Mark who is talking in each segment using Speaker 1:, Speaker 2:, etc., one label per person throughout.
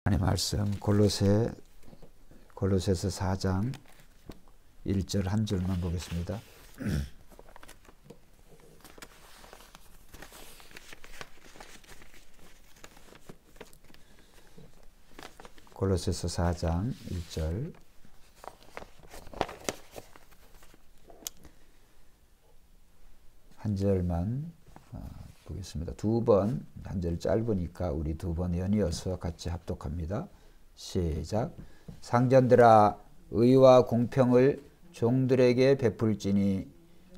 Speaker 1: 하나님의 말씀 골로새서 4장 1절 한 줄만 보겠습니다. 골로새서 4장 1절 한 절만 보겠습니다. 두 번, 한 절 짧으니까 우리 두 번 연이어서 같이 합독합니다. 시작. 상전들아, 의와 공평을 종들에게 베풀지니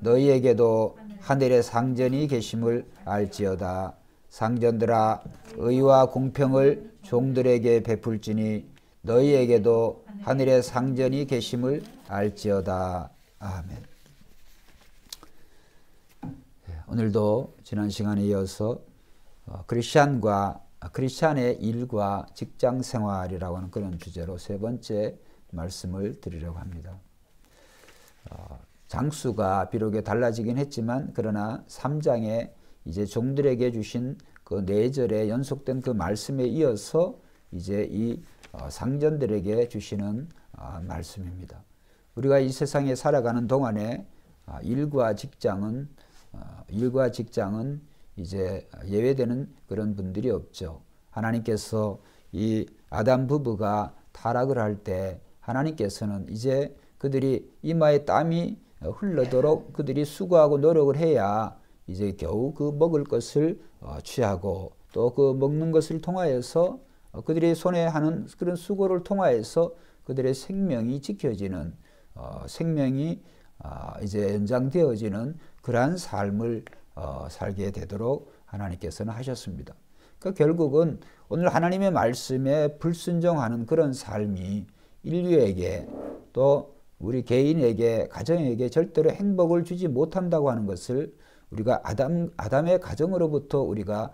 Speaker 1: 너희에게도 하늘의 상전이 계심을 알지어다. 상전들아, 의와 공평을 종들에게 베풀지니 너희에게도 하늘의 상전이 계심을 알지어다. 아멘. 오늘도 지난 시간에 이어서 크리스찬의 일과 직장 생활이라고 하는 그런 주제로 세 번째 말씀을 드리려고 합니다. 장수가 비록 달라지긴 했지만 그러나 3장에 이제 종들에게 주신 그 4절에 연속된 그 말씀에 이어서 이제 이 상전들에게 주시는 말씀입니다. 우리가 이 세상에 살아가는 동안에 일과 직장은 이제 예외되는 그런 분들이 없죠. 하나님께서 이 아담 부부가 타락을 할 때 하나님께서는 이제 그들이 이마에 땀이 흘러도록 그들이 수고하고 노력을 해야 이제 겨우 그 먹을 것을 취하고 또 그 먹는 것을 통하여서 그들이 손에 하는 그런 수고를 통하여서 그들의 생명이 지켜지는 생명이 이제 연장되어지는 그러한 삶을 살게 되도록 하나님께서는 하셨습니다. 그러니까 결국은 오늘 하나님의 말씀에 불순종하는 그런 삶이 인류에게 또 우리 개인에게 가정에게 절대로 행복을 주지 못한다고 하는 것을 우리가 아담의 가정으로부터 우리가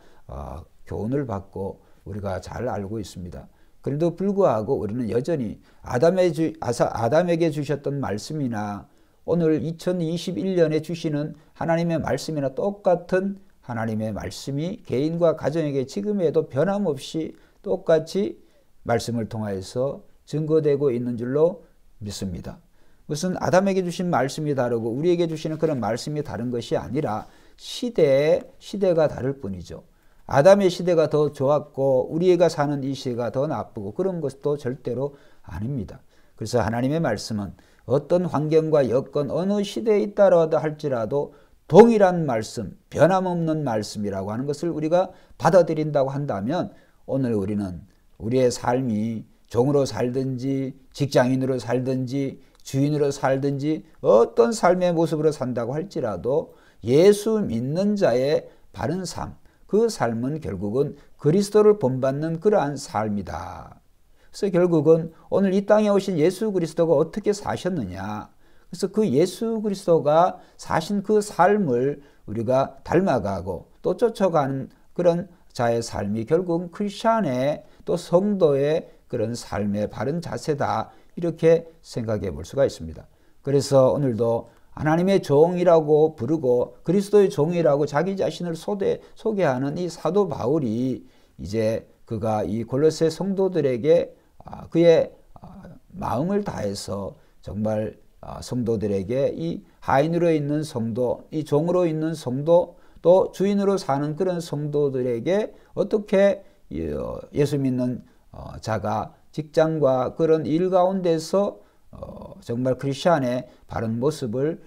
Speaker 1: 교훈을 받고 우리가 잘 알고 있습니다. 그래도 불구하고 우리는 여전히 아담에게 주셨던 말씀이나 오늘 2021년에 주시는 하나님의 말씀이나 똑같은 하나님의 말씀이 개인과 가정에게 지금에도 변함없이 똑같이 말씀을 통하여서 증거되고 있는 줄로 믿습니다. 무슨 아담에게 주신 말씀이 다르고 우리에게 주시는 그런 말씀이 다른 것이 아니라 시대가 다를 뿐이죠. 아담의 시대가 더 좋았고 우리가 사는 이 시대가 더 나쁘고 그런 것도 절대로 아닙니다. 그래서 하나님의 말씀은 어떤 환경과 여건 어느 시대에 있다라도 할지라도 동일한 말씀, 변함없는 말씀이라고 하는 것을 우리가 받아들인다고 한다면 오늘 우리는 우리의 삶이 종으로 살든지 직장인으로 살든지 주인으로 살든지 어떤 삶의 모습으로 산다고 할지라도 예수 믿는 자의 바른 삶, 그 삶은 결국은 그리스도를 본받는 그러한 삶이다. 그래서 결국은 오늘 이 땅에 오신 예수 그리스도가 어떻게 사셨느냐. 그래서 그 예수 그리스도가 사신 그 삶을 우리가 닮아가고 또 쫓아가는 그런 자의 삶이 결국은 크리스찬의 또 성도의 그런 삶의 바른 자세다. 이렇게 생각해 볼 수가 있습니다. 그래서 오늘도 하나님의 종이라고 부르고 그리스도의 종이라고 자기 자신을 소개하는 이 사도 바울이 이제 그가 이 골로새 성도들에게 그의 마음을 다해서 정말 성도들에게 이 하인으로 있는 성도, 이 종으로 있는 성도, 또 주인으로 사는 그런 성도들에게 어떻게 예수 믿는 자가 직장과 그런 일 가운데서 정말 크리스찬의 바른 모습을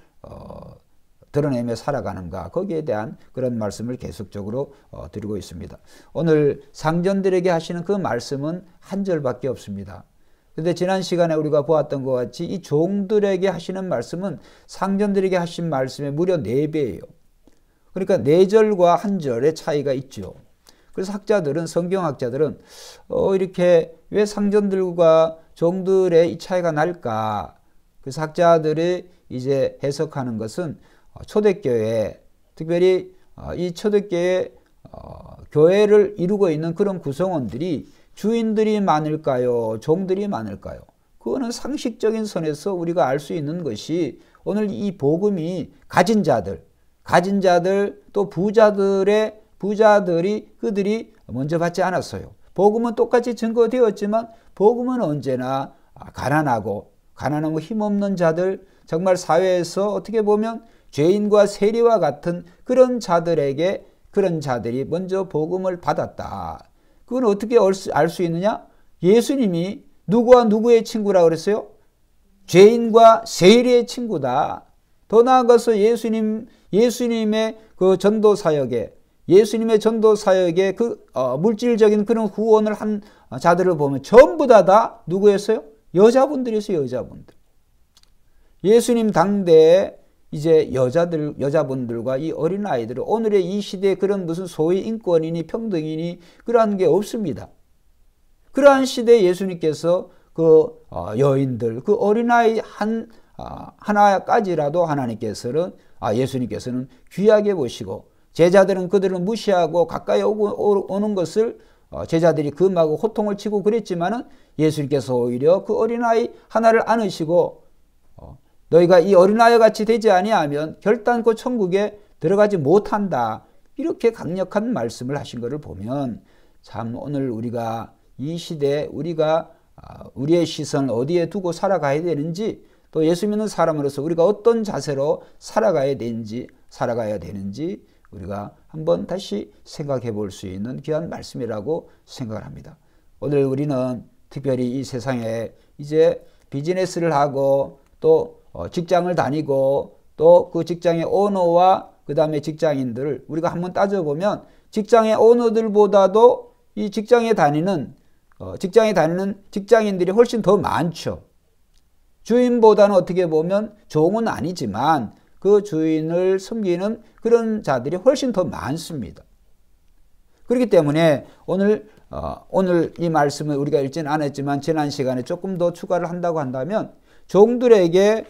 Speaker 1: 드러내며 살아가는가, 거기에 대한 그런 말씀을 계속적으로 드리고 있습니다. 오늘 상전들에게 하시는 그 말씀은 한 절밖에 없습니다. 그런데 지난 시간에 우리가 보았던 것 같이 이 종들에게 하시는 말씀은 상전들에게 하신 말씀의 무려 4배예요. 그러니까 4절과 한 절의 차이가 있죠. 그래서 성경학자들은 이렇게 왜 상전들과 종들의 이 차이가 날까? 그래서 학자들이 이제 해석하는 것은 초대교회, 특별히 이 초대교회 교회를 이루고 있는 그런 구성원들이 주인들이 많을까요? 종들이 많을까요? 그거는 상식적인 선에서 우리가 알 수 있는 것이 오늘 이 복음이 가진 자들 또 부자들이 그들이 먼저 받지 않았어요. 복음은 똑같이 증거되었지만 복음은 언제나 가난하고 힘없는 자들, 정말 사회에서 어떻게 보면 죄인과 세리와 같은 그런 자들에게 그런 자들이 먼저 복음을 받았다. 그건 어떻게 알 수 있느냐? 예수님이 누구와 누구의 친구라고 그랬어요? 죄인과 세리의 친구다. 더 나아가서 예수님의 그 전도 사역에 그 물질적인 그런 후원을 한 자들을 보면 전부 다 누구였어요? 여자분들이었어요. 여자분들. 예수님 당대에 이제 여자분들과 이 어린아이들은 오늘의 이 시대에 그런 무슨 소위 인권이니 평등이니 그러한 게 없습니다. 그러한 시대에 예수님께서 그 여인들, 그 어린아이 하나까지라도 예수님께서는 귀하게 보시고 제자들은 그들을 무시하고 가까이 오는 것을 제자들이 금하고 호통을 치고 그랬지만은 예수님께서 오히려 그 어린아이 하나를 안으시고 너희가 이 어린아이와 같이 되지 아니하면 결단코 천국에 들어가지 못한다. 이렇게 강력한 말씀을 하신 것을 보면 참 오늘 우리가 이 시대에 우리의 시선을 어디에 두고 살아가야 되는지 또 예수 믿는 사람으로서 우리가 어떤 자세로 살아가야 되는지 우리가 한번 다시 생각해 볼 수 있는 귀한 말씀이라고 생각을 합니다. 오늘 우리는 특별히 이 세상에 이제 비즈니스를 하고 또 직장을 다니고 또 그 직장의 오너와 그 다음에 직장인들을 우리가 한번 따져보면 직장의 오너들보다도 이 직장에 다니는 직장인들이 훨씬 더 많죠. 주인보다는 어떻게 보면 종은 아니지만 그 주인을 섬기는 그런 자들이 훨씬 더 많습니다. 그렇기 때문에 오늘 이 말씀을 우리가 읽지는 않았지만 지난 시간에 조금 더 추가를 한다고 한다면 종들에게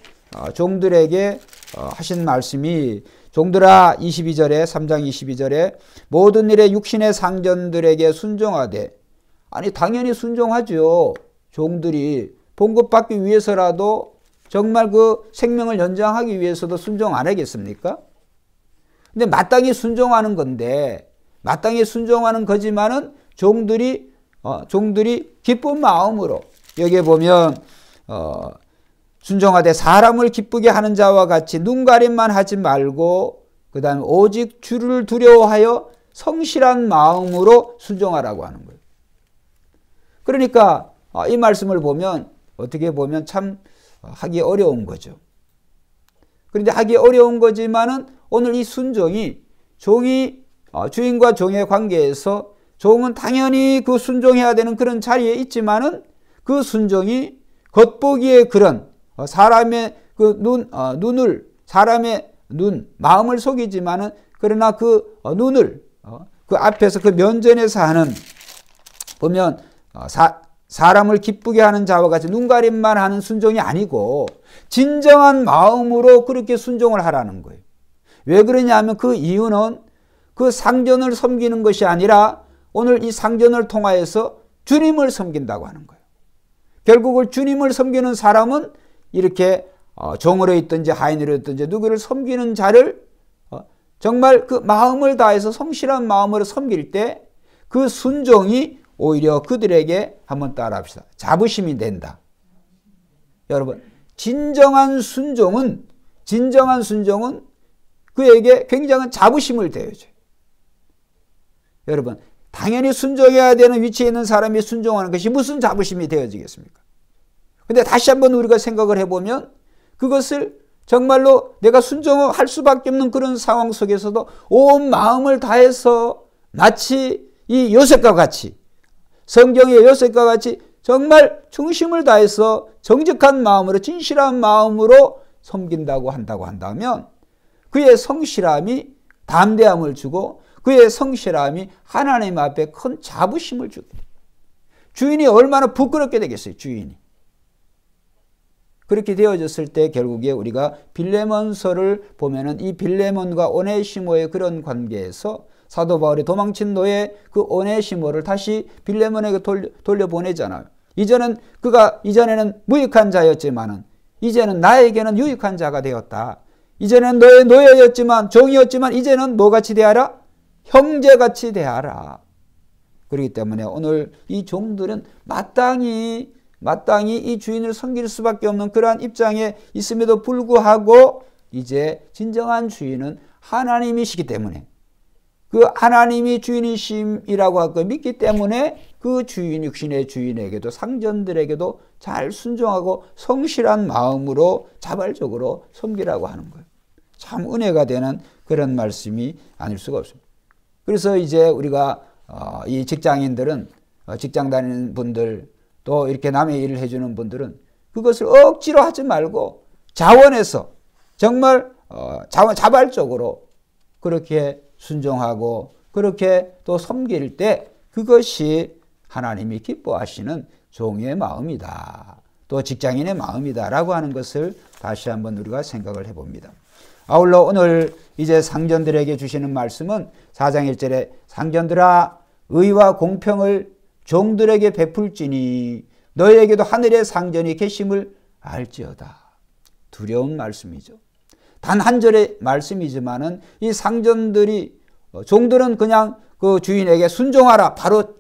Speaker 1: 하신 말씀이 종들아 3장 22절에 모든 일에 육신의 상전들에게 순종하되 아니 당연히 순종하죠. 종들이 봉급받기 위해서라도 정말 그 생명을 연장하기 위해서도 순종 안 하겠습니까? 근데 마땅히 순종하는 건데 마땅히 순종하는 거지만은 종들이 기쁜 마음으로 여기에 보면 순종하되 사람을 기쁘게 하는 자와 같이 눈가림만 하지 말고 그 다음에 오직 주를 두려워하여 성실한 마음으로 순종하라고 하는 거예요. 그러니까 이 말씀을 보면 어떻게 보면 참 하기 어려운 거죠. 그런데 하기 어려운 거지만은 오늘 이 순종이 주인과 종의 관계에서 종은 당연히 그 순종해야 되는 그런 자리에 있지만은 그 순종이 겉보기에 그런 사람의 마음을 속이지만은 그러나 그 눈을 그 앞에서 그 면전에서 하는 보면 사람을 기쁘게 하는 자와 같이 눈가림만 하는 순종이 아니고 진정한 마음으로 그렇게 순종을 하라는 거예요. 왜 그러냐면 그 이유는 그 상전을 섬기는 것이 아니라 오늘 이 상전을 통하여서 주님을 섬긴다고 하는 거예요. 결국은 주님을 섬기는 사람은 이렇게 종으로 있든지 하인으로 있든지 누구를 섬기는 자를 정말 그 마음을 다해서 성실한 마음으로 섬길 때 그 순종이 오히려 그들에게 한번 따라합시다. 자부심이 된다. 여러분 진정한 순종은 그에게 굉장한 자부심을 대해줘요. 여러분 당연히 순종해야 되는 위치에 있는 사람이 순종하는 것이 무슨 자부심이 되어지겠습니까? 근데 다시 한번 우리가 생각을 해보면 그것을 정말로 내가 순종할 수밖에 없는 그런 상황 속에서도 온 마음을 다해서 마치 이 요셉과 같이 성경의 요셉과 같이 정말 중심을 다해서 정직한 마음으로 진실한 마음으로 섬긴다고 한다면 그의 성실함이 담대함을 주고 그의 성실함이 하나님 앞에 큰 자부심을 주게 돼요. 주인이 얼마나 부끄럽게 되겠어요. 주인이. 그렇게 되어졌을 때 결국에 우리가 빌레몬서를 보면은 이 빌레몬과 오네시모의 그런 관계에서 사도 바울이 도망친 노예 그 오네시모를 다시 빌레몬에게 돌려보내잖아요. 이전에는 무익한 자였지만은 이제는 나에게는 유익한 자가 되었다. 이제는 너의 노예였지만 종이었지만 이제는 뭐같이 대하라? 형제같이 대하라. 그렇기 때문에 오늘 이 종들은 마땅히 이 주인을 섬길 수밖에 없는 그러한 입장에 있음에도 불구하고 이제 진정한 주인은 하나님이시기 때문에 그 하나님이 주인이심이라고 하고 믿기 때문에 그 주인, 육신의 주인에게도 상전들에게도 잘 순종하고 성실한 마음으로 자발적으로 섬기라고 하는 거예요. 참 은혜가 되는 그런 말씀이 아닐 수가 없습니다. 그래서 이제 우리가 이 직장인들은 직장 다니는 분들 또 이렇게 남의 일을 해주는 분들은 그것을 억지로 하지 말고 자원해서 정말 자발적으로 그렇게 순종하고 그렇게 또 섬길 때 그것이 하나님이 기뻐하시는 종의 마음이다. 또 직장인의 마음이다 라고 하는 것을 다시 한번 우리가 생각을 해봅니다. 아울러 오늘 이제 상전들에게 주시는 말씀은 4장 1절에 상전들아 의와 공평을 종들에게 베풀지니 너희에게도 하늘의 상전이 계심을 알지어다. 두려운 말씀이죠. 단 한 절의 말씀이지만은 이 상전들이 종들은 그냥 그 주인에게 순종하라 바로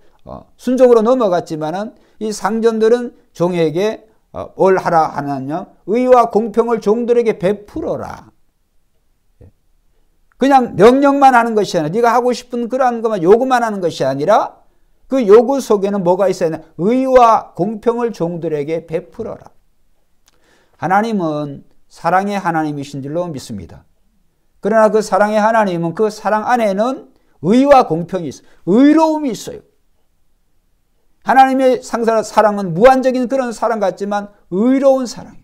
Speaker 1: 순종으로 넘어갔지만은 이 상전들은 종에게 뭘 하라 하느냐 의와 공평을 종들에게 베풀어라. 그냥 명령만 하는 것이 아니라 네가 하고 싶은 그러한 것만 요구만 하는 것이 아니라 그 요구 속에는 뭐가 있어야 하냐 의와 공평을 종들에게 베풀어라. 하나님은 사랑의 하나님이신 줄로 믿습니다. 그러나 그 사랑의 하나님은 그 사랑 안에는 의와 공평이 있어요. 의로움이 있어요. 하나님의 사랑은 무한적인 그런 사랑 같지만 의로운 사랑이에요.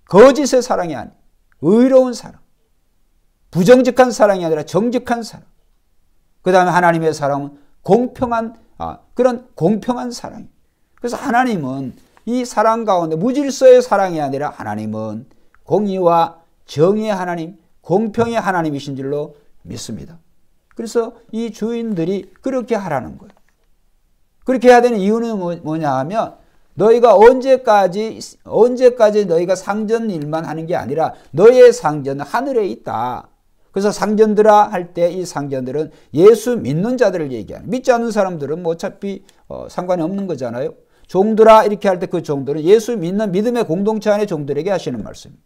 Speaker 1: 거짓의 사랑이 아니에요. 의로운 사랑. 부정직한 사랑이 아니라 정직한 사랑. 그 다음에 하나님의 사랑은 공평한 그런 공평한 사랑이에요. 그래서 하나님은 이 사랑 가운데 무질서의 사랑이 아니라 하나님은 공의와 정의의 하나님, 공평의 하나님이신 줄로 믿습니다. 그래서 이 주인들이 그렇게 하라는 거예요. 그렇게 해야 되는 이유는 뭐냐 하면 너희가 언제까지 너희가 상전 일만 하는 게 아니라 너희의 상전은 하늘에 있다. 그래서 상전들아 할 때 이 상전들은 예수 믿는 자들을 얘기하는 믿지 않는 사람들은 뭐 어차피 상관이 없는 거잖아요. 종들아 이렇게 할 때 그 종들은 예수 믿는 믿음의 공동체 안의 종들에게 하시는 말씀입니다.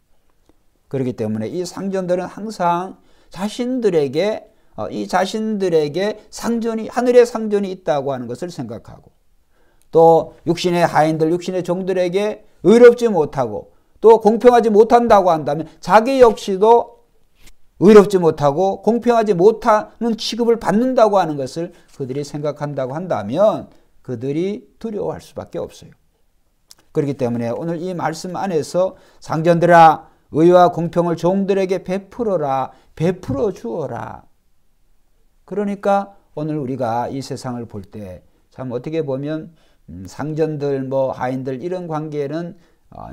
Speaker 1: 그렇기 때문에 이 상전들은 항상 자신들에게 상전이 하늘의 상전이 있다고 하는 것을 생각하고 또 육신의 하인들 육신의 종들에게 의롭지 못하고 또 공평하지 못한다고 한다면 자기 역시도 의롭지 못하고 공평하지 못하는 취급을 받는다고 하는 것을 그들이 생각한다고 한다면 그들이 두려워할 수밖에 없어요. 그렇기 때문에 오늘 이 말씀 안에서 상전들아 의와 공평을 종들에게 베풀어라. 베풀어 주어라. 그러니까 오늘 우리가 이 세상을 볼 때 참 어떻게 보면 상전들 뭐 하인들 이런 관계는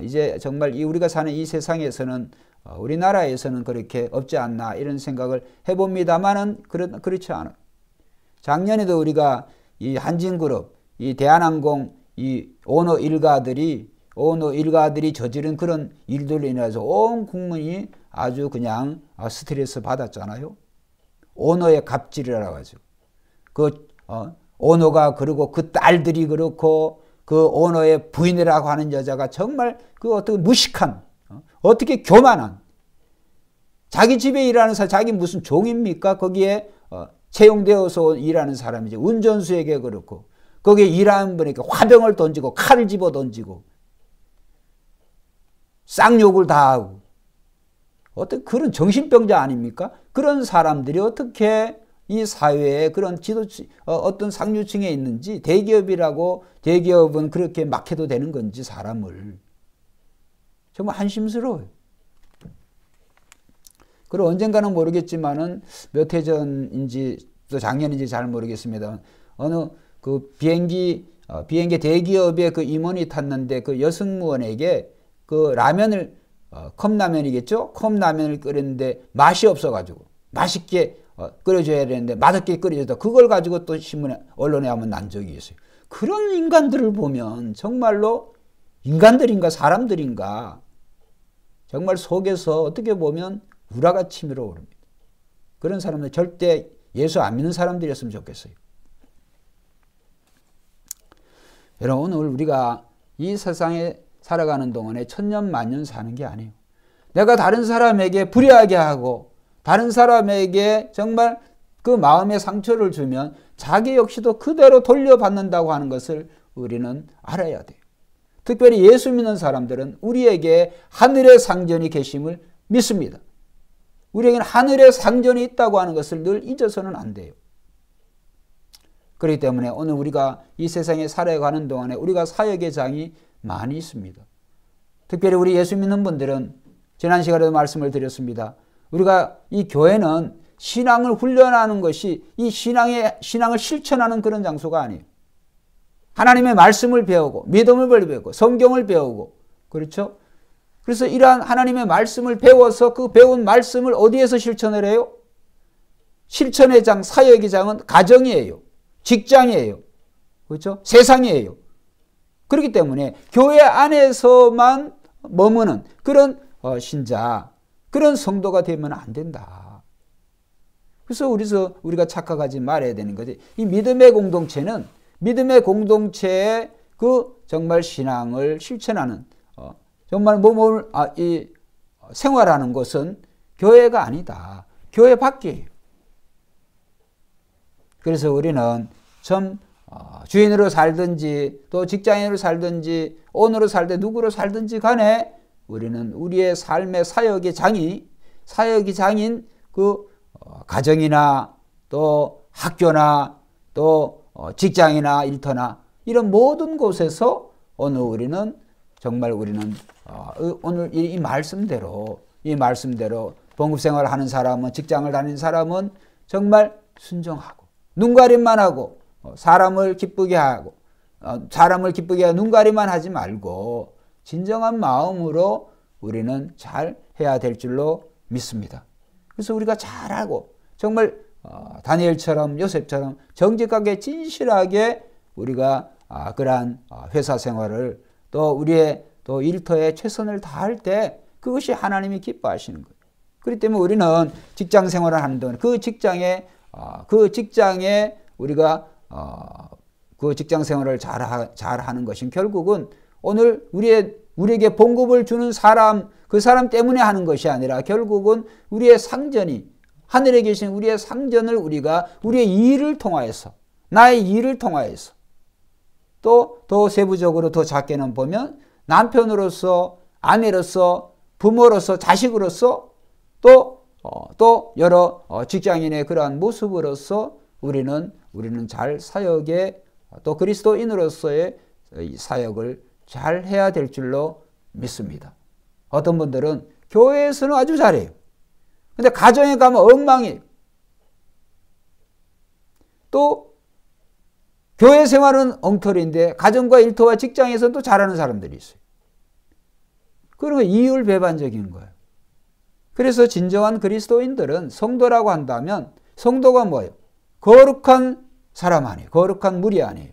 Speaker 1: 이제 정말 우리가 사는 이 세상에서는 우리나라에서는 그렇게 없지 않나 이런 생각을 해봅니다만은 그렇지 않아요. 작년에도 우리가 이 한진그룹, 이 대한항공 이 오너 일가들이 저지른 그런 일들로 인해서 온 국민이 아주 그냥 스트레스 받았잖아요. 오너의 갑질이라고 하죠. 오너가 그러고 그 딸들이 그렇고 그 오너의 부인이라고 하는 여자가 정말 그 어떻게 무식한 어떻게 교만한 자기 집에 일하는 사람 자기 무슨 종입니까? 거기에 채용되어서 일하는 사람이지. 운전수에게 그렇고 거기에 일하는 분에게 화병을 던지고 칼을 집어 던지고 쌍욕을 다 하고 어떤 그런 정신병자 아닙니까? 그런 사람들이 어떻게 이 사회에 그런 어떤 상류층에 있는지 대기업은 그렇게 막 해도 되는 건지 사람을 정말 한심스러워요. 그리고 언젠가는 모르겠지만은 몇 해 전인지 또 작년인지 잘 모르겠습니다. 어느 그 비행기 대기업의 그 임원이 탔는데 그 여승무원에게 그 라면을 컵라면이겠죠? 컵라면을 끓였는데 맛이 없어가지고 맛있게 끓여줘야 되는데 맛없게 끓여줘서 그걸 가지고 또 언론에 한번 난 적이 있어요. 그런 인간들을 보면 정말로 인간들인가 사람들인가 정말 속에서 어떻게 보면 우라가 치밀어 오릅니다. 그런 사람들 절대 예수 안 믿는 사람들이었으면 좋겠어요. 여러분, 오늘 우리가 이 세상에 살아가는 동안에 천년 만년 사는 게 아니에요. 내가 다른 사람에게 불의하게 하고 다른 사람에게 정말 그 마음의 상처를 주면 자기 역시도 그대로 돌려받는다고 하는 것을 우리는 알아야 돼요. 특별히 예수 믿는 사람들은 우리에게 하늘의 상전이 계심을 믿습니다. 우리에게는 하늘의 상전이 있다고 하는 것을 늘 잊어서는 안 돼요. 그렇기 때문에 오늘 우리가 이 세상에 살아가는 동안에 우리가 사역의 장이 많이 있습니다. 특별히 우리 예수 믿는 분들은 지난 시간에도 말씀을 드렸습니다. 우리가 이 교회는 신앙을 훈련하는 것이 이 신앙을 실천하는 그런 장소가 아니에요. 하나님의 말씀을 배우고 믿음을 배우고 성경을 배우고 그렇죠? 그래서 이러한 하나님의 말씀을 배워서 그 배운 말씀을 어디에서 실천을 해요? 실천의 장, 사역의 장은 가정이에요. 직장이에요. 그렇죠? 세상이에요. 그렇기 때문에 교회 안에서만 머무는 그런 신자, 그런 성도가 되면 안 된다. 그래서 우리가 착각하지 말아야 되는 거지. 이 믿음의 공동체는 믿음의 공동체의 그 정말 신앙을 실천하는 정말 생활하는 것은 교회가 아니다. 교회 밖이에요. 그래서 우리는 참 주인으로 살든지 또 직장인으로 살든지 오너로 살든 누구로 살든지 간에 우리는 우리의 삶의 사역의 장인 그 가정이나 또 학교나 또 직장이나 일터나 이런 모든 곳에서 오늘 우리는 오늘 이 말씀대로 봉급생활을 하는 사람은 직장을 다니는 사람은 정말 순종하고 눈가림만 하고 사람을 기쁘게 하고 눈가림만 하지 말고 진정한 마음으로 우리는 잘 해야 될 줄로 믿습니다. 그래서 우리가 잘하고 정말 다니엘처럼 요셉처럼 정직하게 진실하게 우리가 그러한 회사 생활을 또 우리의 또 일터에 최선을 다할 때 그것이 하나님이 기뻐하시는 거예요. 그렇기 때문에 우리는 직장 생활을 하는 동안 그 직장에 우리가 그 직장 생활을 잘 하는 것은 결국은 오늘 우리에게 봉급을 주는 사람, 그 사람 때문에 하는 것이 아니라 결국은 우리의 상전이 하늘에 계신 우리의 상전을 우리가 우리의 일을 통하여서 나의 일을 통하여서 또 더 세부적으로 더 작게는 보면 남편으로서 아내로서 부모로서 자식으로서 또 여러 직장인의 그러한 모습으로서 우리는 잘 사역에 또 그리스도인으로서의 사역을 잘 해야 될 줄로 믿습니다. 어떤 분들은 교회에서는 아주 잘해요. 근데 가정에 가면 엉망이에요. 또 교회 생활은 엉터리인데 가정과 일터와 직장에서는 또 잘하는 사람들이 있어요. 그러면 이율배반적인 거예요. 그래서 진정한 그리스도인들은 성도라고 한다면 성도가 뭐예요? 거룩한 사람 아니에요. 거룩한 무리 아니에요.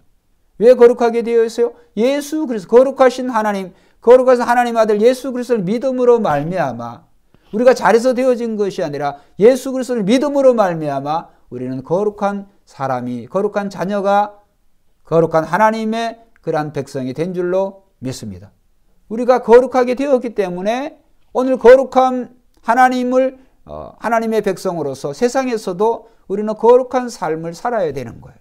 Speaker 1: 왜 거룩하게 되어 있어요? 예수 그리스도 거룩하신 하나님 아들 예수 그리스도를 믿음으로 말미암아 우리가 잘해서 되어진 것이 아니라 예수 그리스도를 믿음으로 말미암아 우리는 거룩한 사람이 거룩한 자녀가 거룩한 하나님의 그러한 백성이 된 줄로 믿습니다. 우리가 거룩하게 되었기 때문에 오늘 거룩한 하나님의 백성으로서 세상에서도 우리는 거룩한 삶을 살아야 되는 거예요.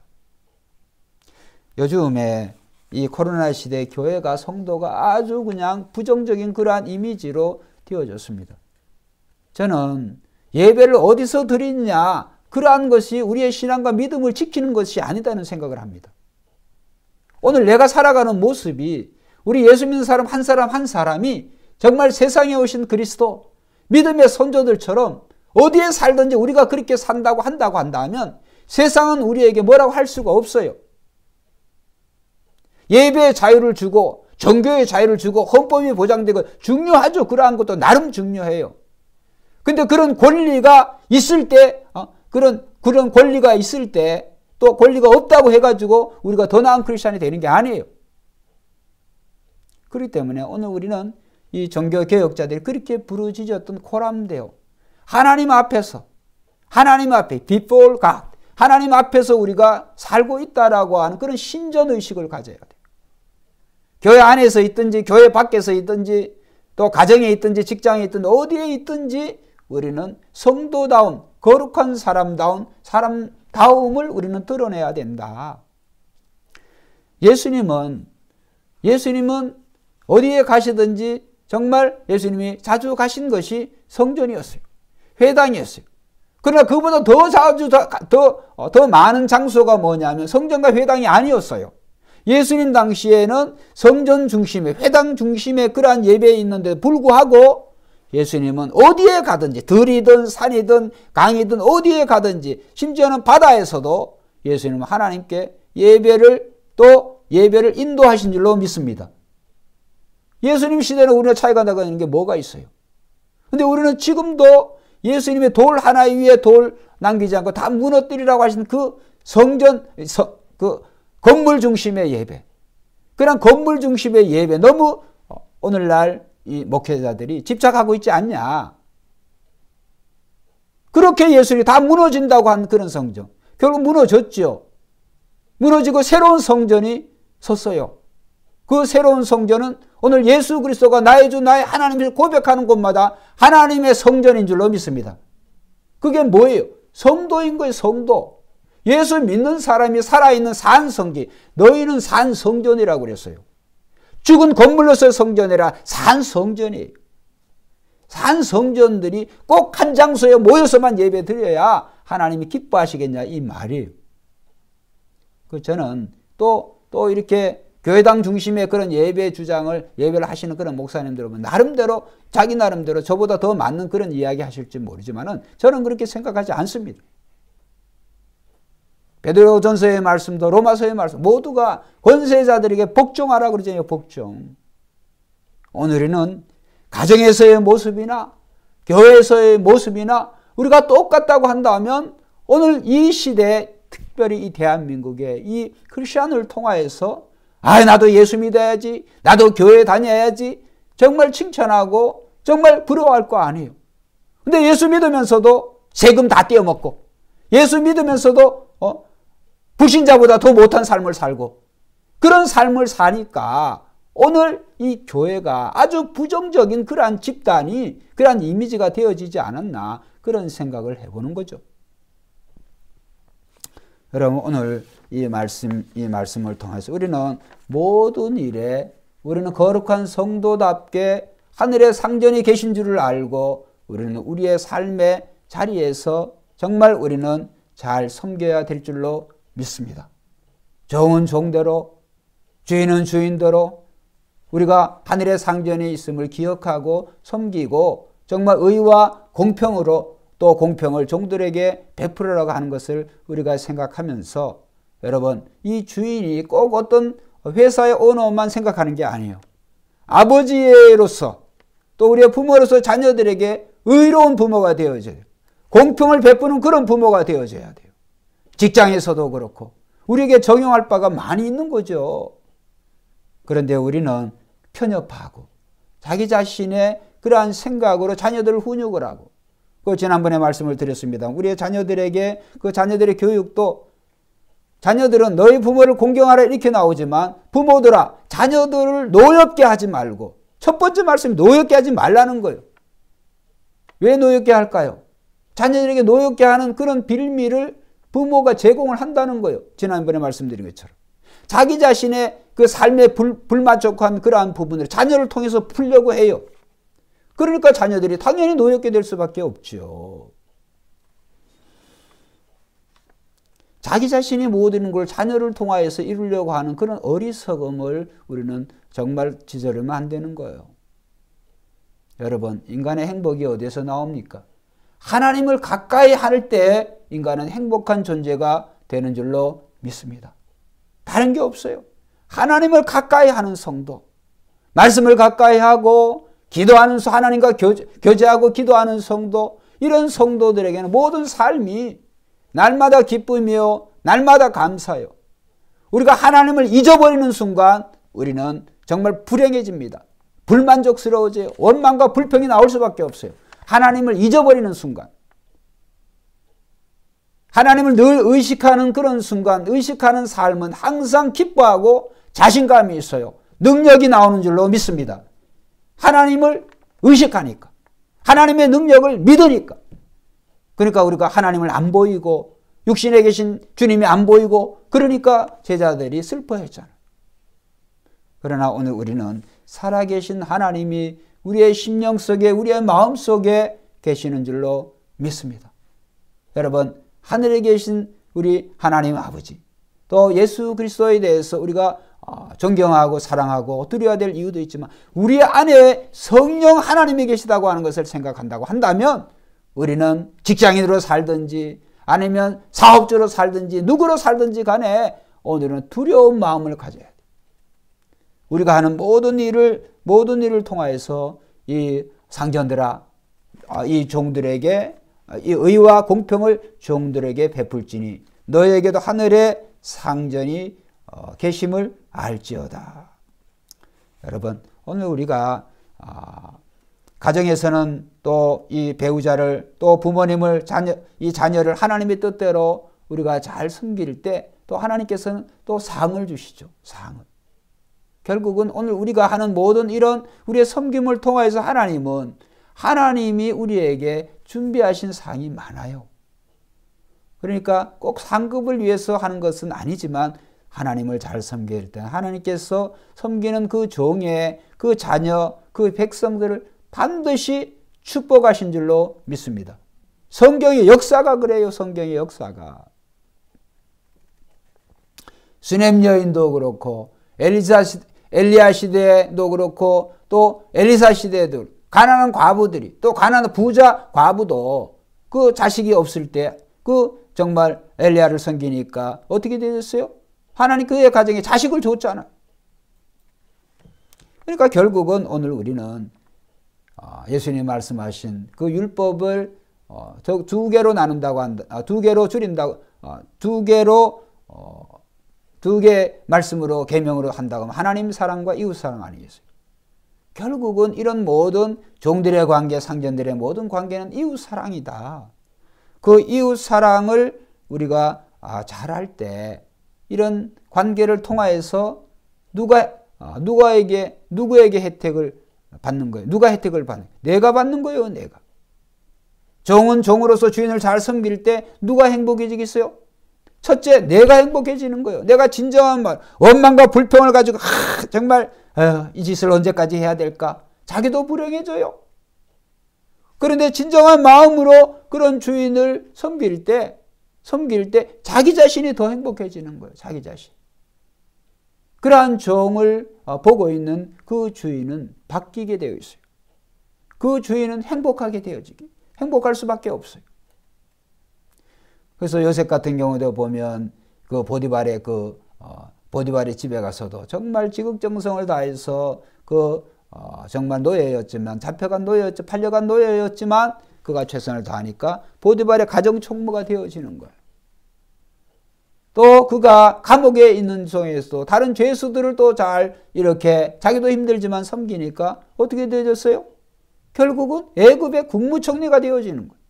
Speaker 1: 요즘에 이 코로나 시대 교회가 성도가 아주 그냥 부정적인 그러한 이미지로 되어졌습니다. 저는 예배를 어디서 드리냐 그러한 것이 우리의 신앙과 믿음을 지키는 것이 아니다는 생각을 합니다. 오늘 내가 살아가는 모습이 우리 예수 믿는 사람 한 사람이 정말 세상에 오신 그리스도 믿음의 선조들처럼 어디에 살든지 우리가 그렇게 한다고 한다면 세상은 우리에게 뭐라고 할 수가 없어요. 예배의 자유를 주고 종교의 자유를 주고 헌법이 보장되고 중요하죠. 그러한 것도 나름 중요해요. 근데 그런 권리가 있을 때 그런 권리가 있을 때 또 권리가 없다고 해가지고 우리가 더 나은 크리스찬이 되는 게 아니에요. 그렇기 때문에 오늘 우리는 이 종교개혁자들이 그렇게 부르짖었던 코람데오 하나님 앞에 before God 하나님 앞에서 우리가 살고 있다라고 하는 그런 신전의식을 가져야 돼요. 교회 안에서 있든지 교회 밖에서 있든지 또 가정에 있든지 직장에 있든지 어디에 있든지 우리는 성도다운 거룩한 사람다운 사람다움을 우리는 드러내야 된다. 예수님은 어디에 가시든지 정말 예수님이 자주 가신 것이 성전이었어요. 회당이었어요. 그러나 그보다 더 자주 더 많은 장소가 뭐냐면 성전과 회당이 아니었어요. 예수님 당시에는 성전 중심에 회당 중심에 그러한 예배에 있는데 불구하고 예수님은 어디에 가든지 들이든 산이든 강이든 어디에 가든지 심지어는 바다에서도 예수님은 하나님께 예배를 인도하신 줄로 믿습니다. 예수님 시대는 우리가 차이가 나가는 게 뭐가 있어요? 근데 우리는 지금도 예수님의 돌 하나 위에 돌 남기지 않고 다 무너뜨리라고 하신 그 성전, 그 건물 중심의 예배. 그런 건물 중심의 예배 너무 오늘날 이 목회자들이 집착하고 있지 않냐. 그렇게 예수님이 다 무너진다고 한 그런 성전. 결국 무너졌죠. 무너지고 새로운 성전이 섰어요. 그 새로운 성전은 오늘 예수 그리스도가 나의 주 나의 하나님을 고백하는 곳마다 하나님의 성전인 줄로 믿습니다. 그게 뭐예요? 성도인 거예요. 성도. 예수 믿는 사람이 살아있는 산성기. 너희는 산성전이라고 그랬어요. 죽은 건물로서의 성전이라 산성전이에요. 산성전들이 꼭 한 장소에 모여서만 예배 드려야 하나님이 기뻐하시겠냐 이 말이에요. 저는 또 이렇게 교회당 중심의 그런 예배 주장을 예배를 하시는 그런 목사님들 보면 나름대로 자기 나름대로 저보다 더 맞는 그런 이야기 하실지 모르지만은 저는 그렇게 생각하지 않습니다. 베드로전서의 말씀도 로마서의 말씀 모두가 권세자들에게 복종하라 그러잖아요. 복종. 오늘은 가정에서의 모습이나 교회에서의 모습이나 우리가 똑같다고 한다면 오늘 이 시대에 특별히 이 대한민국의 이 크리스천을 통하여서 나도 예수 믿어야지, 나도 교회 다녀야지 정말 칭찬하고 정말 부러워할 거 아니에요. 근데 예수 믿으면서도 세금 다 떼어먹고 예수 믿으면서도 불신자보다 더 못한 삶을 살고 그런 삶을 사니까 오늘 이 교회가 아주 부정적인 그러한 집단이 그러한 이미지가 되어지지 않았나 그런 생각을 해보는 거죠. 여러분 오늘 이 말씀을 통해서 우리는 모든 일에 우리는 거룩한 성도답게 하늘의 상전이 계신 줄을 알고 우리는 우리의 삶의 자리에서 정말 우리는 잘 섬겨야 될 줄로 믿습니다. 종은 종대로 주인은 주인대로 우리가 하늘의 상전이 있음을 기억하고 섬기고 정말 의와 공평으로 또 공평을 종들에게 베풀으라고 하는 것을 우리가 생각하면서 여러분 이 주인이 꼭 어떤 회사의 오너만 생각하는 게 아니에요. 아버지로서 또 우리의 부모로서 자녀들에게 의로운 부모가 되어져야 돼요. 공평을 베푸는 그런 부모가 되어져야 돼요. 직장에서도 그렇고 우리에게 적용할 바가 많이 있는 거죠. 그런데 우리는 편협하고 자기 자신의 그러한 생각으로 자녀들을 훈육을 하고 지난번에 말씀을 드렸습니다. 우리의 자녀들에게 그 자녀들의 교육도 자녀들은 너희 부모를 공경하라 이렇게 나오지만 부모들아 자녀들을 노엽게 하지 말고 첫 번째 말씀이 노엽게 하지 말라는 거예요. 왜 노엽게 할까요? 자녀들에게 노엽게 하는 그런 빌미를 부모가 제공을 한다는 거예요. 지난번에 말씀드린 것처럼. 자기 자신의 그 삶에 불만족한 그러한 부분을 자녀를 통해서 풀려고 해요. 그러니까 자녀들이 당연히 노엽게 될 수밖에 없죠. 자기 자신이 모든 걸 자녀를 통하여서 이루려고 하는 그런 어리석음을 우리는 정말 지저르면 안 되는 거예요. 여러분, 인간의 행복이 어디에서 나옵니까? 하나님을 가까이 할 때 인간은 행복한 존재가 되는 줄로 믿습니다. 다른 게 없어요. 하나님을 가까이 하는 성도, 말씀을 가까이 하고 기도하는 하나님과 교제하고 기도하는 성도, 이런 성도들에게는 모든 삶이 날마다 기쁨이요 날마다 감사요. 우리가 하나님을 잊어버리는 순간 우리는 정말 불행해집니다. 불만족스러워져요. 원망과 불평이 나올 수밖에 없어요. 하나님을 잊어버리는 순간, 하나님을 늘 의식하는 그런 순간, 의식하는 삶은 항상 기뻐하고 자신감이 있어요. 능력이 나오는 줄로 믿습니다. 하나님을 의식하니까. 하나님의 능력을 믿으니까. 그러니까 우리가 하나님을 안 보이고 육신에 계신 주님이 안 보이고 그러니까 제자들이 슬퍼했잖아요. 그러나 오늘 우리는 살아계신 하나님이 우리의 심령 속에 우리의 마음 속에 계시는 줄로 믿습니다. 여러분 하늘에 계신 우리 하나님 아버지 또 예수 그리스도에 대해서 우리가 존경하고 사랑하고 두려워야 될 이유도 있지만 우리 안에 성령 하나님이 계시다고 하는 것을 생각한다고 한다면 우리는 직장인으로 살든지 아니면 사업주로 살든지 누구로 살든지 간에 오늘은 두려운 마음을 가져야 돼요. 우리가 하는 모든 일을 통하여서 이 상전들아 이 종들에게 이 의와 공평을 종들에게 베풀지니 너에게도 하늘의 상전이 계심을 알지어다. 여러분 오늘 우리가 가정에서는 또 이 배우자를 또 부모님을 이 자녀를 하나님의 뜻대로 우리가 잘 섬길 때 또 하나님께서는 또 상을 주시죠. 상을. 결국은 오늘 우리가 하는 모든 이런 우리의 섬김을 통해서 하나님이 우리에게 준비하신 상이 많아요. 그러니까 꼭 상급을 위해서 하는 것은 아니지만 하나님을 잘 섬길 때 하나님께서 섬기는 그 종의 그 자녀 그 백성들을 반드시 축복하신 줄로 믿습니다. 성경의 역사가 그래요. 성경의 역사가. 수넴 여인도 그렇고 엘리야 시대도 그렇고 또 엘리사 시대도 가난한 과부들이 또 가난한 부자 과부도 그 자식이 없을 때 그 정말 엘리야를 섬기니까 어떻게 되었어요? 하나님 그의 가정에 자식을 줬잖아요. 그러니까 결국은 오늘 우리는 예수님이 말씀하신 그 율법을 두 개로 나눈다고 한다. 두 개로 줄인다고 두 개 말씀으로 계명으로 한다고 하면 하나님 사랑과 이웃 사랑 아니겠어요? 결국은 이런 모든 종들의 관계, 상전들의 모든 관계는 이웃 사랑이다. 그 이웃 사랑을 우리가 잘할 때 이런 관계를 통하여서 누구에게 혜택을 받는 거예요? 누가 혜택을 받는 거예요? 내가 받는 거예요, 내가. 종은 종으로서 주인을 잘 섬길 때 누가 행복해지겠어요? 첫째, 내가 행복해지는 거예요. 내가 진정한 원망과 불평을 가지고 정말 이 짓을 언제까지 해야 될까? 자기도 불행해져요. 그런데 진정한 마음으로 그런 주인을 섬길 때 자기 자신이 더 행복해지는 거예요. 자기 자신. 그러한 종을 보고 있는 그 주인은 바뀌게 되어 있어요. 그 주인은 행복할 수밖에 없어요. 그래서 요셉 같은 경우도 보면 그 보디발의 집에 가서도 정말 지극정성을 다해서 정말 노예였지만 팔려간 노예였지만 그가 최선을 다하니까 보디발의 가정 총무가 되어지는 거예요. 또 그가 감옥에 있는 중에서도 다른 죄수들을 또 잘 이렇게 자기도 힘들지만 섬기니까 어떻게 되어졌어요? 결국은 애굽의 국무총리가 되어지는 거예요.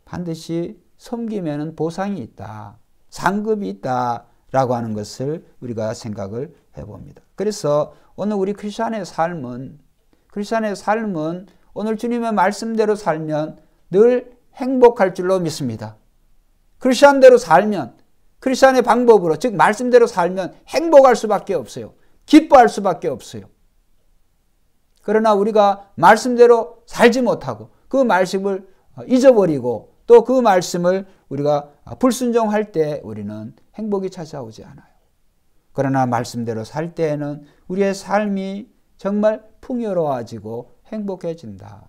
Speaker 1: 반드시 섬기면 보상이 있다. 상급이 있다라고 하는 것을 우리가 생각을 해봅니다. 그래서 오늘 우리 크리스찬의 삶은 오늘 주님의 말씀대로 살면 늘 행복할 줄로 믿습니다. 크리스찬대로 살면 크리스찬의 방법으로 즉 말씀대로 살면 행복할 수밖에 없어요. 기뻐할 수밖에 없어요. 그러나 우리가 말씀대로 살지 못하고 그 말씀을 잊어버리고 또 그 말씀을 우리가 불순종할 때 우리는 행복이 찾아오지 않아요. 그러나 말씀대로 살 때에는 우리의 삶이 정말 풍요로워지고 행복해진다.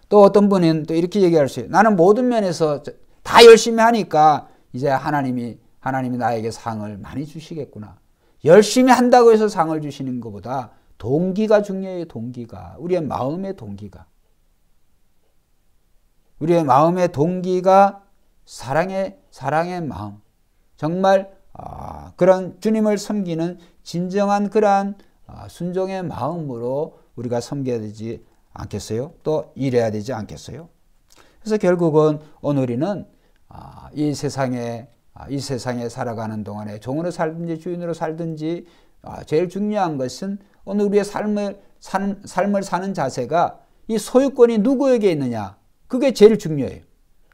Speaker 1: 또 어떤 분은 또 이렇게 얘기할 수 있어요. 나는 모든 면에서 다 열심히 하니까 이제 하나님이 나에게 상을 많이 주시겠구나. 열심히 한다고 해서 상을 주시는 것보다 동기가 중요해요. 동기가. 우리의 마음의 동기가. 우리의 마음의 동기가 사랑의 마음. 정말 그런 주님을 섬기는 진정한 그러한 순종의 마음으로 우리가 섬겨야 되지 않겠어요? 또 일해야 되지 않겠어요? 그래서 결국은 오늘 우리는 이 세상에 이 세상에 살아가는 동안에 종으로 살든지 주인으로 살든지 제일 중요한 것은 오늘 우리의 삶을 사는 자세가 이 소유권이 누구에게 있느냐, 그게 제일 중요해요.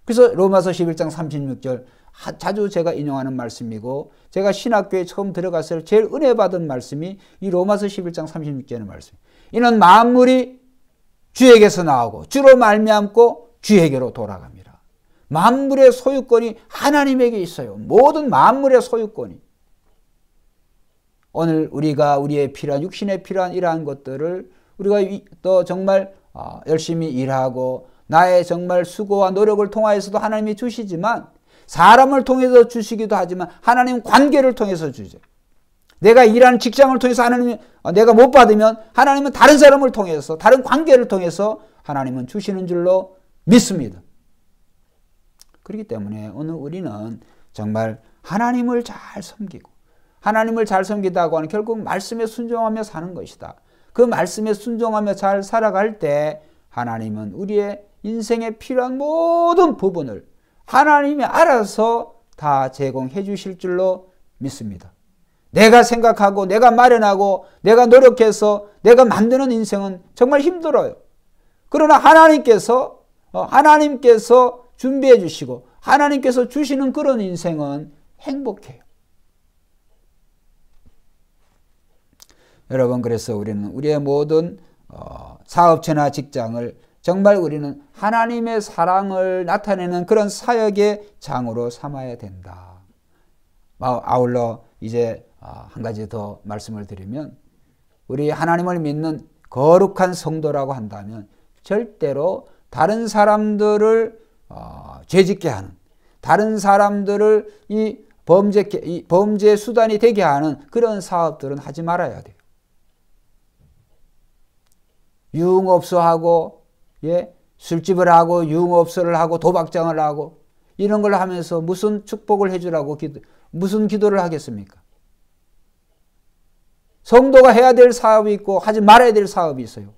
Speaker 1: 그래서 로마서 11장 36절 자주 제가 인용하는 말씀이고, 제가 신학교에 처음 들어갔을 때 제일 은혜 받은 말씀이 이 로마서 11장 36절의 말씀이에요. 이는 만물이 주에게서 나오고 주로 말미암고 주에게로 돌아갑니다. 만물의 소유권이 하나님에게 있어요. 모든 만물의 소유권이. 오늘 우리가 우리의 필요한, 육신에 필요한 이러한 것들을 우리가 또 정말 열심히 일하고 나의 정말 수고와 노력을 통하여서도 하나님이 주시지만, 사람을 통해서 주시기도 하지만 하나님 관계를 통해서 주죠. 내가 일하는 직장을 통해서 하나님이 내가 못 받으면 하나님은 다른 사람을 통해서, 다른 관계를 통해서 하나님은 주시는 줄로 믿습니다. 그렇기 때문에 오늘 우리는 정말 하나님을 잘 섬기고, 하나님을 잘 섬기다고 하는 결국 말씀에 순종하며 사는 것이다. 그 말씀에 순종하며 잘 살아갈 때 하나님은 우리의 인생에 필요한 모든 부분을 하나님이 알아서 다 제공해 주실 줄로 믿습니다. 내가 생각하고 내가 마련하고 내가 노력해서 내가 만드는 인생은 정말 힘들어요. 그러나 하나님께서 준비해 주시고 하나님께서 주시는 그런 인생은 행복해요. 여러분, 그래서 우리는 우리의 모든 사업체나 직장을 정말 우리는 하나님의 사랑을 나타내는 그런 사역의 장으로 삼아야 된다. 아울러 이제 한 가지 더 말씀을 드리면, 우리 하나님을 믿는 거룩한 성도라고 한다면 절대로 다른 사람들을 죄짓게 하는, 다른 사람들을 이 범죄 수단이 되게 하는 그런 사업들은 하지 말아야 돼요. 유흥업소하고 술집을 하고 유흥업소를 하고 도박장을 하고 이런 걸 하면서 무슨 축복을 해주라고 무슨 기도를 하겠습니까? 성도가 해야 될 사업이 있고 하지 말아야 될 사업이 있어요.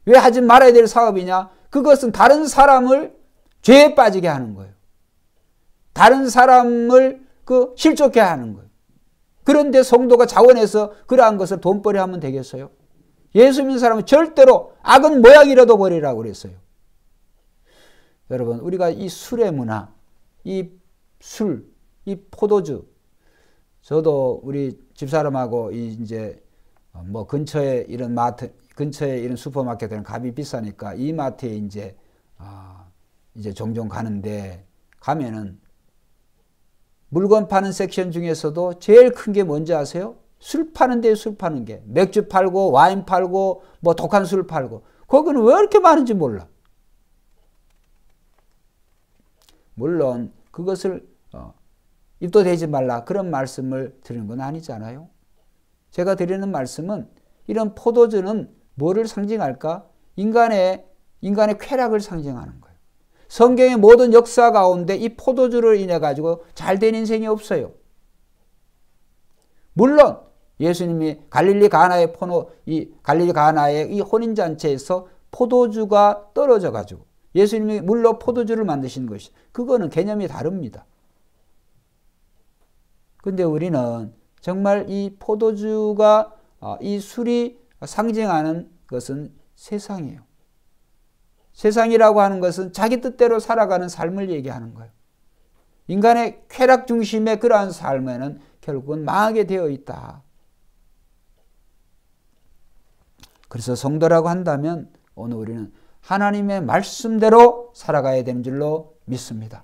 Speaker 1: 왜 하지 말아야 될 사업이냐? 그것은 다른 사람을 죄에 빠지게 하는 거예요. 다른 사람을 실족해 하는 거예요. 그런데 성도가 자원해서 그러한 것을 돈벌이 하면 되겠어요? 예수 믿는 사람은 절대로 악은 모양이라도 버리라고 그랬어요. 여러분, 우리가 이 술의 문화, 이 포도주, 저도 우리 집사람하고 이제 근처에 이런 마트, 근처에 이런 슈퍼마켓은 값이 비싸니까 이 마트에 이제 종종 가는데, 가면은 물건 파는 섹션 중에서도 제일 큰 게 뭔지 아세요? 술 파는 데에 술 파는 게. 맥주 팔고 와인 팔고 독한 술 팔고. 거기는 왜 이렇게 많은지 몰라. 물론 그것을 입도 대지 말라 그런 말씀을 드리는 건 아니잖아요. 제가 드리는 말씀은 이런 포도주는 뭐를 상징할까? 인간의 쾌락을 상징하는 거예요. 성경의 모든 역사 가운데 이 포도주를 인해 가지고 잘된 인생이 없어요. 물론 예수님이 갈릴리 가나의 이 혼인잔치에서 포도주가 떨어져 가지고 예수님이 물로 포도주를 만드신 것이, 그거는 개념이 다릅니다. 근데 우리는 정말 이 포도주가 이 술이 상징하는 것은 세상이에요. 세상이라고 하는 것은 자기 뜻대로 살아가는 삶을 얘기하는 거예요. 인간의 쾌락 중심의 그러한 삶에는 결국은 망하게 되어 있다. 그래서 성도라고 한다면 오늘 우리는 하나님의 말씀대로 살아가야 되는 줄로 믿습니다.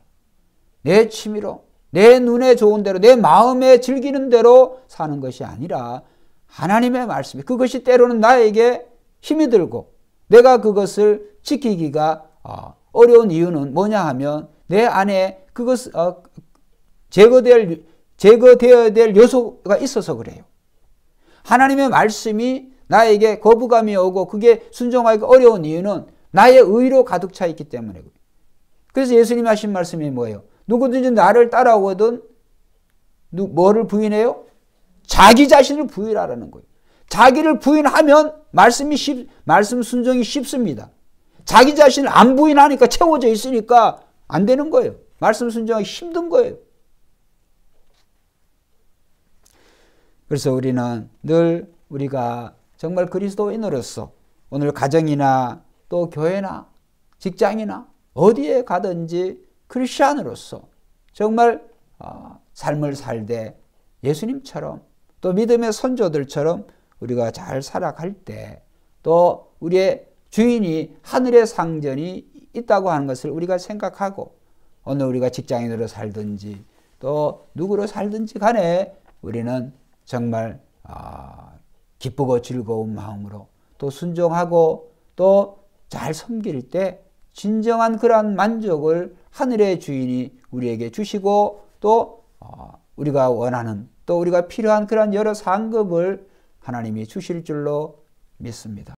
Speaker 1: 내 취미로, 내 눈에 좋은 대로, 내 마음에 즐기는 대로 사는 것이 아니라 하나님의 말씀이, 그것이 때로는 나에게 힘이 들고 내가 그것을 지키기가 어려운 이유는 뭐냐 하면 내 안에 그것 제거되어야 될 요소가 있어서 그래요. 하나님의 말씀이 나에게 거부감이 오고 그게 순종하기 어려운 이유는 나의 의로 가득 차 있기 때문에. 그래서 예수님이 하신 말씀이 뭐예요? 누구든지 나를 따라오거든 뭐를 부인해요? 자기 자신을 부인하라는 거예요. 자기를 부인하면 말씀 순종이 쉽습니다. 자기 자신을 안 부인하니까 채워져 있으니까 안 되는 거예요. 말씀 순종하기 힘든 거예요. 그래서 우리는 늘 우리가 정말 그리스도인으로서 오늘 가정이나 또 교회나 직장이나 어디에 가든지 크리스찬으로서 정말 삶을 살되 예수님처럼 또 믿음의 선조들처럼 우리가 잘 살아갈 때 또 우리의 주인이 하늘의 상전이 있다고 하는 것을 우리가 생각하고 오늘 우리가 직장인으로 살든지 또 누구로 살든지 간에 우리는 정말 기쁘고 즐거운 마음으로 또 순종하고 또 잘 섬길 때 진정한 그러한 만족을 하늘의 주인이 우리에게 주시고 또 우리가 원하는 또 우리가 필요한 그런 여러 상급을 하나님이 주실 줄로 믿습니다.